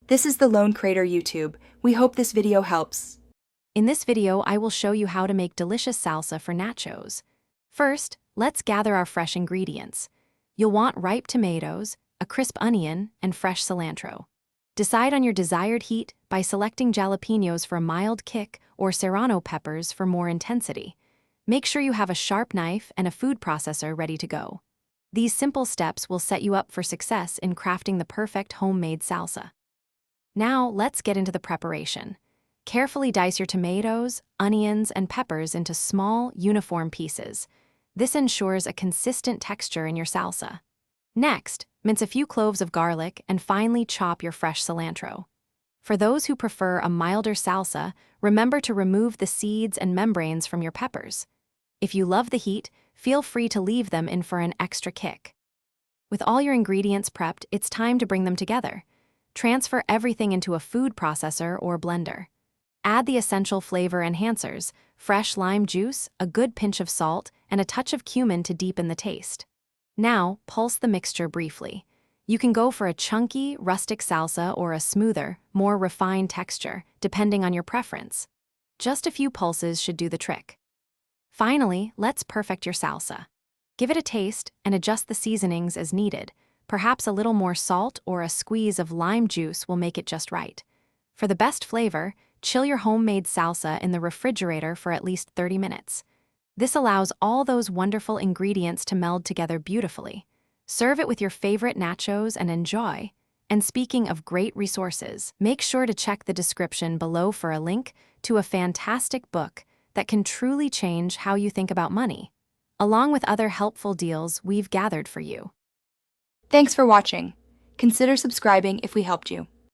This is the Lone Crater YouTube. We hope this video helps. In this video, I will show you how to make delicious salsa for nachos. First, let's gather our fresh ingredients. You'll want ripe tomatoes, a crisp onion, and fresh cilantro. Decide on your desired heat by selecting jalapenos for a mild kick or serrano peppers for more intensity. Make sure you have a sharp knife and a food processor ready to go. These simple steps will set you up for success in crafting the perfect homemade salsa. Now, let's get into the preparation. Carefully dice your tomatoes, onions, and peppers into small, uniform pieces. This ensures a consistent texture in your salsa. Next, mince a few cloves of garlic and finely chop your fresh cilantro. For those who prefer a milder salsa, remember to remove the seeds and membranes from your peppers. If you love the heat, feel free to leave them in for an extra kick. With all your ingredients prepped, it's time to bring them together. Transfer everything into a food processor or blender. Add the essential flavor enhancers, fresh lime juice, a good pinch of salt, and a touch of cumin to deepen the taste. Now, pulse the mixture briefly. You can go for a chunky, rustic salsa or a smoother, more refined texture, depending on your preference. Just a few pulses should do the trick. Finally, let's perfect your salsa. Give it a taste and adjust the seasonings as needed. Perhaps a little more salt or a squeeze of lime juice will make it just right. For the best flavor, chill your homemade salsa in the refrigerator for at least 30 minutes. This allows all those wonderful ingredients to meld together beautifully. Serve it with your favorite nachos and enjoy. And speaking of great resources, make sure to check the description below for a link to a fantastic book that can truly change how you think about money, along with other helpful deals we've gathered for you. Thanks for watching. Consider subscribing if we helped you.